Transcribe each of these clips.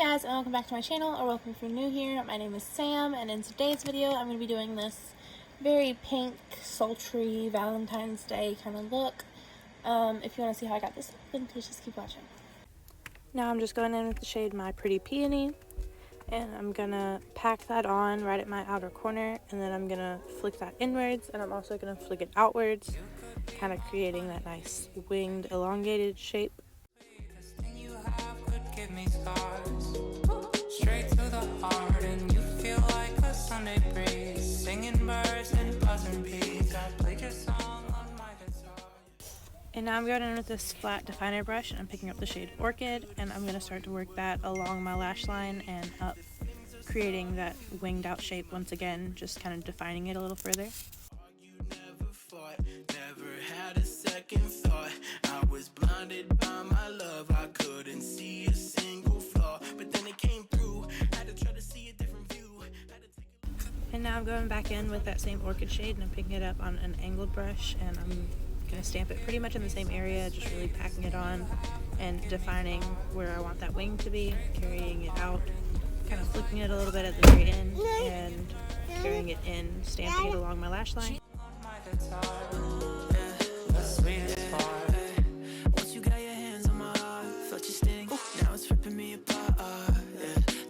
guys, and welcome back to my channel, or welcome if you're new here. My name is Sam, and in today's video I'm going to be doing this very pink, sultry Valentine's Day kind of look. If you want to see how I got this, then please just keep watching. Now I'm just going in with the shade My Pretty Peony, and I'm going to pack that on right at my outer corner, and then I'm going to flick that inwards, and I'm also going to flick it outwards, kind of creating that nice winged, elongated shape. Straight to the heart, and you feel like a Sunday breeze, singing birds and buzzing bees. I played your song on my guitar. And now I'm going in with this flat definer brush, and I'm picking up the shade Orchid, and I'm going to start to work that along my lash line and up, creating that winged out shape once again, just kind of defining it a little further. You never fought, never had a second thought. I was blinded by my love, I couldn't see a single flaw, but then it came through, had to try to see a different view. And now I'm going back in with that same Orchid shade, and I'm picking it up on an angled brush, and I'm going to stamp it pretty much in the same area, just really packing it on and defining where I want that wing to be, carrying it out, kind of flicking it a little bit at the very end, and carrying it in, stamping it along my lash line. Once you got your hands on my heart, felt you sting, now it's ripping me apart.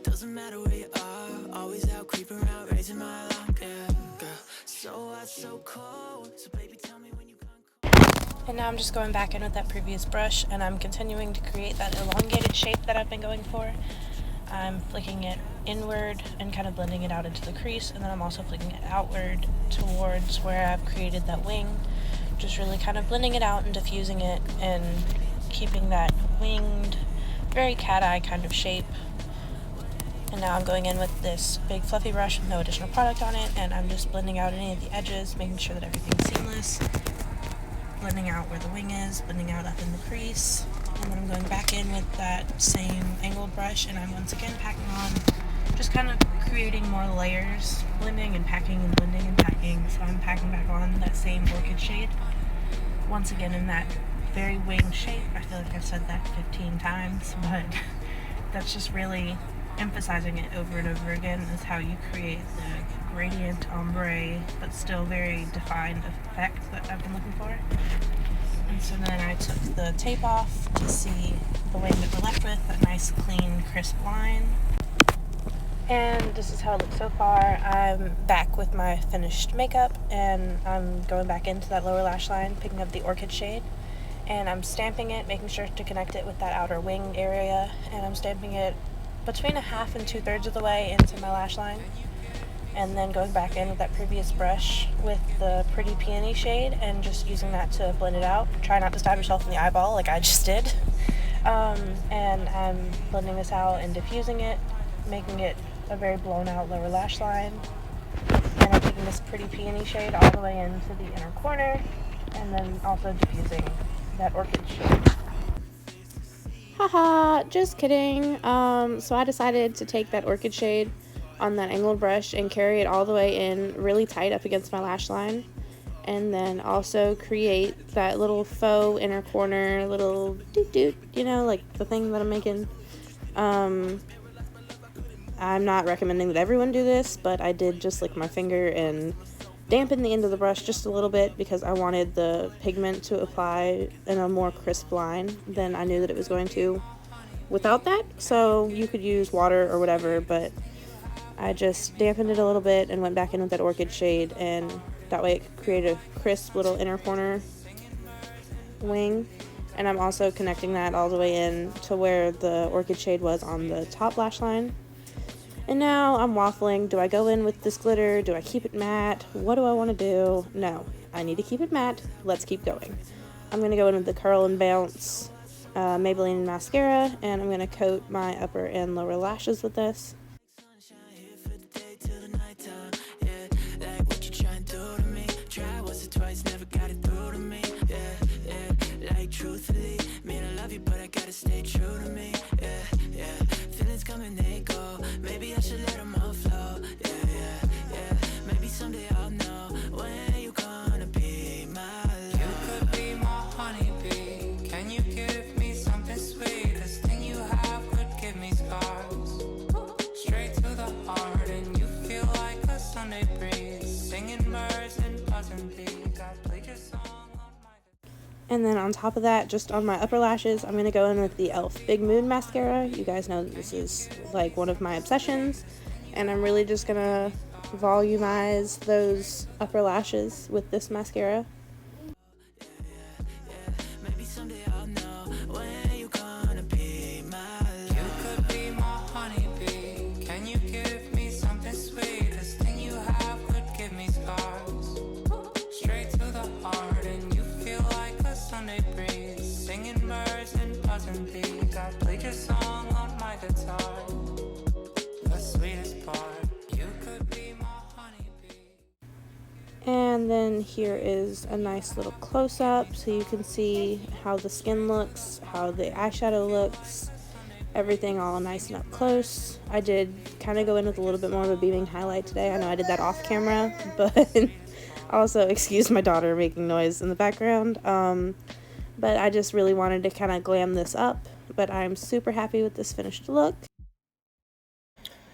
Doesn't matter where you are, always out creeping around, raising my alarm. Girl, so hot, so cold, so baby tell me when you come. And now I'm just going back in with that previous brush, and I'm continuing to create that elongated shape that I've been going for. I'm flicking it inward and kind of blending it out into the crease, and then I'm also flicking it outward towards where I've created that wing, just really kind of blending it out and diffusing it and keeping that winged, very cat eye kind of shape. And now I'm going in with this big fluffy brush with no additional product on it, and I'm just blending out any of the edges, making sure that everything's seamless, blending out where the wing is, blending out up in the crease. And then I'm going back in with that same angled brush, and I'm once again packing on, just kind of creating more layers, blending and packing and blending and packing. So I'm packing back on that same Orchid shade, once again in that very winged shape. I feel like I've said that 15 times, but that's just really emphasizing it over and over again, is how you create the gradient ombre, but still very defined effect that I've been looking for. And so then I took the tape off to see the wing that we're left with, that nice, clean, crisp line. And this is how it looks so far. I'm back with my finished makeup, and I'm going back into that lower lash line, picking up the Orchid shade, and I'm stamping it, making sure to connect it with that outer wing area, and I'm stamping it between 1/2 and 2/3 of the way into my lash line. And then going back in with that previous brush with the Pretty Peony shade and just using that to blend it out. Try not to stab yourself in the eyeball like I just did. And I'm blending this out and diffusing it, making it a very blown out lower lash line. And I'm taking this Pretty Peony shade all the way into the inner corner, and then also diffusing that Orchid shade. Haha, just kidding. So I decided to take that Orchid shade on that angled brush and carry it all the way in really tight up against my lash line, and then also create that little faux inner corner, little doot, you know, like the thing that I'm making. I'm not recommending that everyone do this, but I did just lick my finger and dampen the end of the brush just a little bit, because I wanted the pigment to apply in a more crisp line than I knew that it was going to without that. So you could use water or whatever, but I just dampened it a little bit and went back in with that Orchid shade, and that way it could create a crisp little inner corner wing. And I'm also connecting that all the way in to where the Orchid shade was on the top lash line. And now I'm waffling. Do I go in with this glitter? Do I keep it matte? What do I want to do? No, I need to keep it matte. Let's keep going. I'm going to go in with the Curl and Bounce Maybelline mascara, and I'm going to coat my upper and lower lashes with this. Truthfully, mean I love you, but I gotta stay true to me. Yeah. Feelings come and they go. Maybe I should let them all flow. Yeah. Maybe someday I'll know when you gonna be my love. You could be my honeybee. Can you give me something sweet? This thing you have could give me scars. Sunday breeze, singing birds and buzzing bees. I played your song on my... And then on top of that, just on my upper lashes, I'm going to go in with the e.l.f. Big Moon Mascara. You guys know that this is like one of my obsessions. And I'm really just going to volumize those upper lashes with this mascara. Maybe someday I'll know when you gonna be my love. You could be my honeybee. Can you give me something sweet? This thing you have could give me scars. Straight to the heart, and you feel like a Sunday breeze, singing birds and buzzing bees. I played your song on my guitar. The sweetest part. You could be my honeybee. And then here is a nice little close-up so you can see how the skin looks, how the eyeshadow looks, everything all nice and up close. I did kind of go in with a little bit more of a beaming highlight today. I know I did that off camera, but also excuse my daughter making noise in the background. But I just really wanted to kind of glam this up, but I'm super happy with this finished look.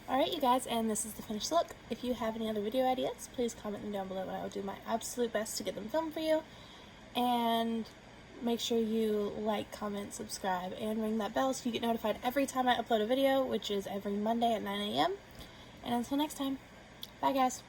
Alright you guys, and this is the finished look. If you have any other video ideas, please comment them down below and I will do my absolute best to get them filmed for you. And make sure you like, comment, subscribe, and ring that bell so you get notified every time I upload a video, which is every Monday at 9 a.m. And until next time, bye guys.